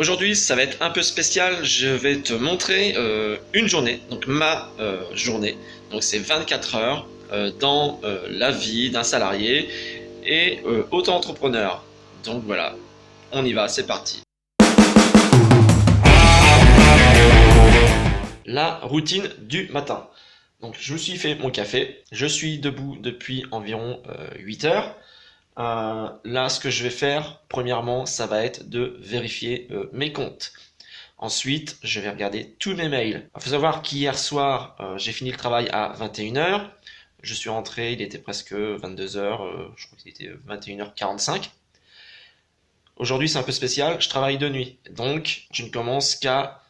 Aujourd'hui, ça va être un peu spécial. Je vais te montrer une journée, donc ma journée. Donc c'est 24 heures dans la vie d'un salarié et auto-entrepreneur. Donc voilà, on y va, c'est parti. La routine du matin. Donc je me suis fait mon café, je suis debout depuis environ 8 heures. Là, ce que je vais faire, premièrement, ça va être de vérifier mes comptes. Ensuite, je vais regarder tous mes mails. Il faut savoir qu'hier soir, j'ai fini le travail à 21 heures. Je suis rentré, il était presque 22 heures, je crois qu'il était 21h45. Aujourd'hui, c'est un peu spécial, je travaille de nuit. Donc, je ne commence qu'à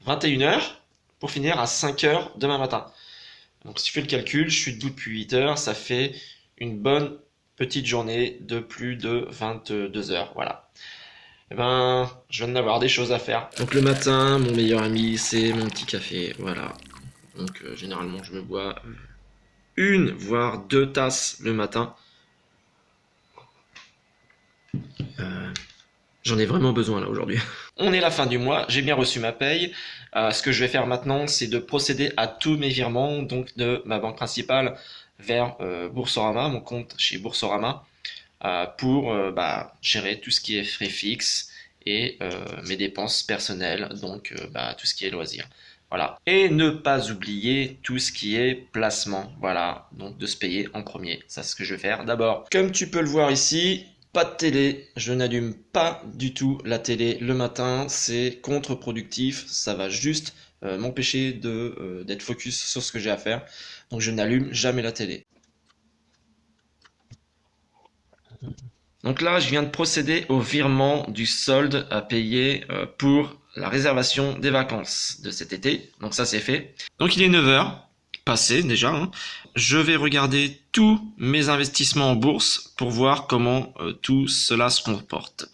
21 heures pour finir à 5 heures demain matin. Donc, si tu fais le calcul, je suis debout depuis 8 heures, ça fait une bonne petite journée de plus de 22 heures, voilà. Et ben, je viens d'avoir des choses à faire. Donc le matin, mon meilleur ami, c'est mon petit café, voilà. Donc généralement, je me bois une, voire 2 tasses le matin. J'en ai vraiment besoin là aujourd'hui. On est la fin du mois, j'ai bien reçu ma paye. Ce que je vais faire maintenant, c'est de procéder à tous mes virements, donc de ma banque principale vers Boursorama, mon compte chez Boursorama, pour gérer tout ce qui est frais fixes et mes dépenses personnelles, donc tout ce qui est loisirs. Voilà. Et ne pas oublier tout ce qui est placement, voilà, donc de se payer en premier. Ça, c'est ce que je vais faire d'abord. Comme tu peux le voir ici, pas de télé, je n'allume pas du tout la télé le matin, c'est contre-productif, ça va juste m'empêcher d'être focus sur ce que j'ai à faire, donc je n'allume jamais la télé. Donc là, je viens de procéder au virement du solde à payer pour la réservation des vacances de cet été, donc ça c'est fait. Donc il est 9 heures. Passé déjà, hein. Je vais regarder tous mes investissements en bourse pour voir comment tout cela se comporte.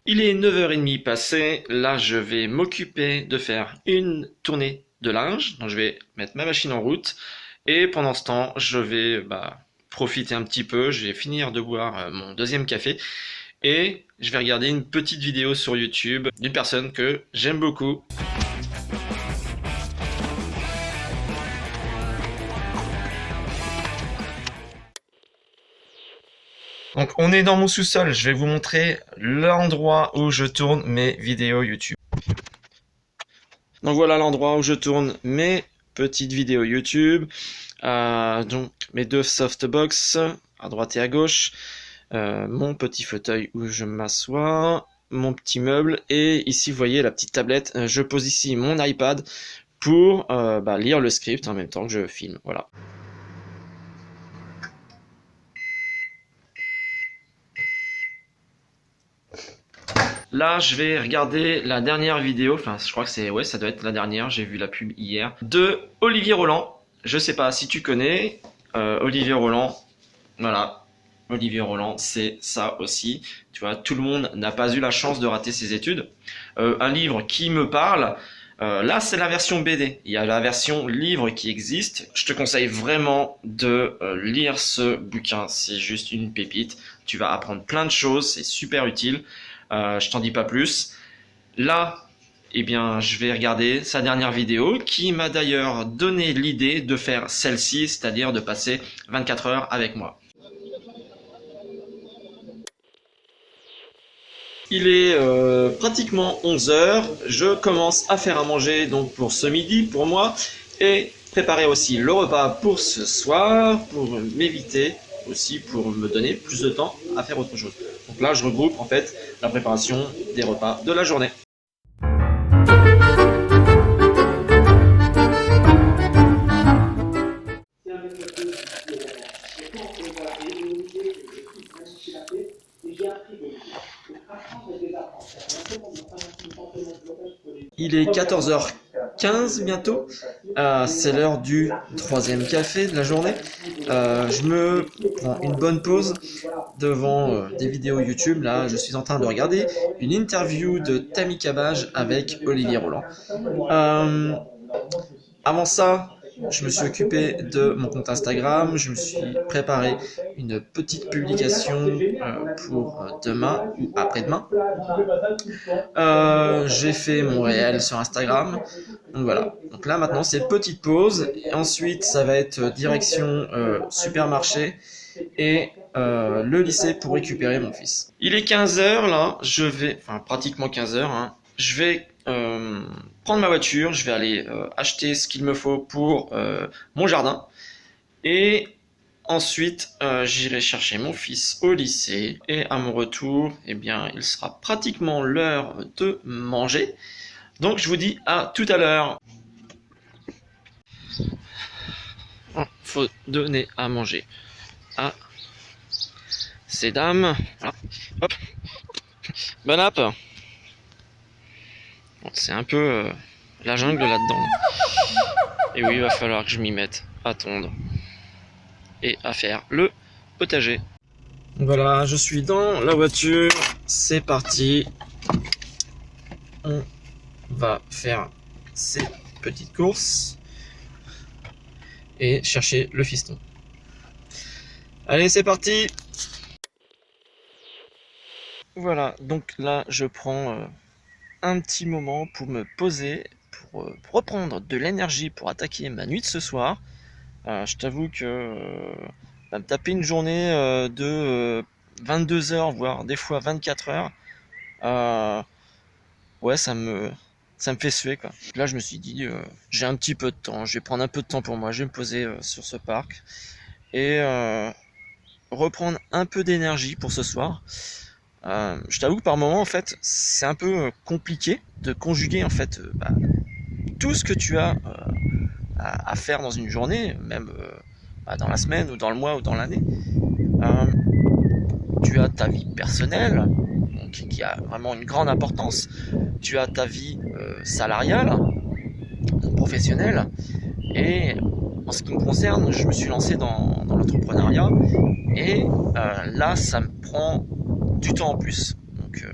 Il est 9h30 passé, là je vais m'occuper de faire une tournée de linge, donc je vais mettre ma machine en route, et pendant ce temps je vais profiter un petit peu, je vais finir de boire mon deuxième café, et je vais regarder une petite vidéo sur YouTube d'une personne que j'aime beaucoup. Donc on est dans mon sous-sol, je vais vous montrer l'endroit où je tourne mes vidéos YouTube. Donc voilà l'endroit où je tourne mes petites vidéos YouTube. Donc mes deux softbox à droite et à gauche, mon petit fauteuil où je m'assois, mon petit meuble, et ici vous voyez la petite tablette. Je pose ici mon iPad pour lire le script en même temps que je filme. Voilà. Là, je vais regarder la dernière vidéo, enfin, je crois que ça doit être la dernière, j'ai vu la pub hier, de Olivier Roland. Je sais pas si tu connais Olivier Roland, voilà. Olivier Roland, c'est ça aussi. Tu vois, tout le monde n'a pas eu la chance de rater ses études. Un livre qui me parle, là, c'est la version BD. Il y a la version livre qui existe. Je te conseille vraiment de lire ce bouquin. C'est juste une pépite. Tu vas apprendre plein de choses, c'est super utile. Je t'en dis pas plus. Là, je vais regarder sa dernière vidéo qui m'a d'ailleurs donné l'idée de faire celle-ci, c'est-à-dire de passer 24 heures avec moi. Il est pratiquement 11 heures. Je commence à faire à manger donc pour ce midi pour moi et préparer aussi le repas pour ce soir pour m'éviter aussi pour me donner plus de temps à faire autre chose. Donc là, je regroupe en fait la préparation des repas de la journée. Il est 14h15 bientôt, c'est l'heure du troisième café de la journée. Je me prends une bonne pause devant des vidéos YouTube. Là, je suis en train de regarder une interview de Tammy Cabage avec Olivier Roland. Avant ça, je me suis occupé de mon compte Instagram, je me suis préparé une petite publication pour demain ou après-demain. J'ai fait mon réel sur Instagram. Donc voilà. Donc là maintenant c'est petite pause. Et ensuite ça va être direction supermarché et le lycée pour récupérer mon fils. Il est 15h là, enfin pratiquement 15h, hein, je vais prendre ma voiture, je vais aller acheter ce qu'il me faut pour mon jardin. Et ensuite, j'irai chercher mon fils au lycée. Et à mon retour, eh bien, il sera pratiquement l'heure de manger. Donc, je vous dis à tout à l'heure. Faut donner à manger à ces dames. Voilà. Hop. Bon app. Bon, c'est un peu la jungle là-dedans. Et oui, il va falloir que je m'y mette à tondre et à faire le potager. Voilà, je suis dans la voiture, c'est parti. On va faire ces petites courses et chercher le fiston. Allez, c'est parti. Voilà, donc là je prends un petit moment pour me poser, pour reprendre de l'énergie pour attaquer ma nuit de ce soir. Je t'avoue que me taper une journée de 22 heures, voire des fois 24 heures, ouais, ça me fait suer, quoi. Là, je me suis dit, j'ai un petit peu de temps, je vais prendre un peu de temps pour moi, je vais me poser sur ce parc et reprendre un peu d'énergie pour ce soir. Je t'avoue que par moment, en fait, c'est un peu compliqué de conjuguer en fait tout ce que tu as à faire dans une journée, même dans la semaine ou dans le mois ou dans l'année. Tu as ta vie personnelle, donc, qui a vraiment une grande importance. Tu as ta vie salariale, professionnelle. Et en ce qui me concerne, je me suis lancé dans l'entrepreneuriat. Et là, ça me prend du temps en plus. Donc,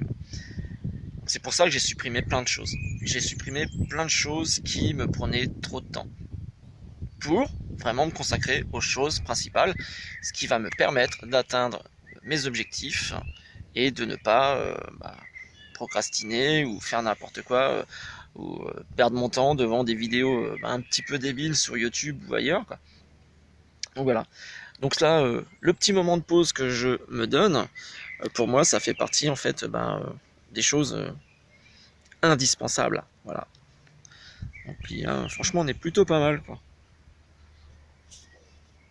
c'est pour ça que j'ai supprimé plein de choses. J'ai supprimé plein de choses qui me prenaient trop de temps, pour vraiment me consacrer aux choses principales, ce qui va me permettre d'atteindre mes objectifs et de ne pas procrastiner ou faire n'importe quoi ou perdre mon temps devant des vidéos un petit peu débiles sur YouTube ou ailleurs, quoi. Donc voilà. Donc là, le petit moment de pause que je me donne, pour moi, ça fait partie en fait des choses indispensables. Voilà. Donc puis, franchement, on est plutôt pas mal, quoi.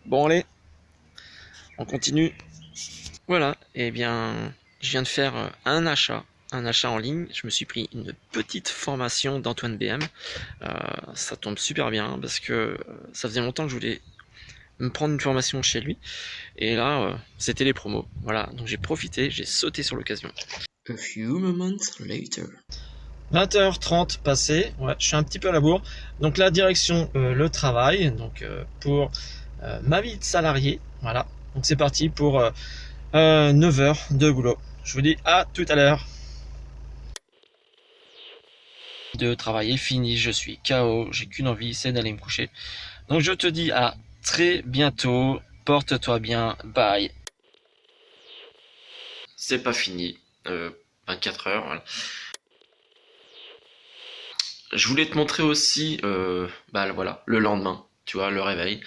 Bon allez, on continue. Voilà, et bien je viens de faire un achat en ligne. Je me suis pris une petite formation d'Antoine BM. Ça tombe super bien parce que ça faisait longtemps que je voulais me prendre une formation chez lui. Et là, c'était les promos. Voilà, donc j'ai profité, j'ai sauté sur l'occasion. A few moments later. 20h30 passé, ouais, je suis un petit peu à la bourre. Donc la direction, le travail, donc pour ma vie de salarié. Voilà, donc c'est parti pour 9 heures de boulot. Je vous dis à tout à l'heure. De travailler fini, je suis KO, j'ai qu'une envie, c'est d'aller me coucher. Donc je te dis à très bientôt, porte-toi bien, bye. C'est pas fini, 24 heures, voilà. Je voulais te montrer aussi, voilà, le lendemain, tu vois, le réveil,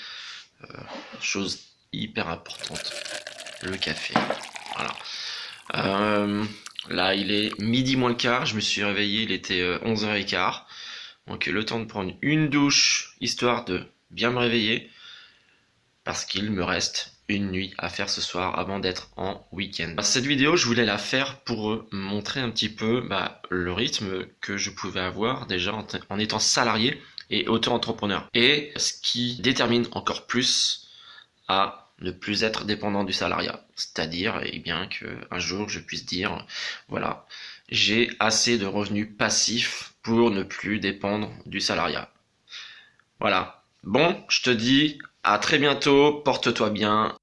chose hyper importante, le café, voilà. Là, il est midi moins le quart, je me suis réveillé, il était 11h15. Donc le temps de prendre une douche, histoire de bien me réveiller, parce qu'il me reste une nuit à faire ce soir avant d'être en week-end. Cette vidéo, je voulais la faire pour montrer un petit peu le rythme que je pouvais avoir déjà en étant salarié et auto-entrepreneur. Et ce qui détermine encore plus à ne plus être dépendant du salariat. C'est-à-dire, bien qu'un jour je puisse dire, voilà, j'ai assez de revenus passifs pour ne plus dépendre du salariat. Voilà. Bon, je te dis à très bientôt, porte-toi bien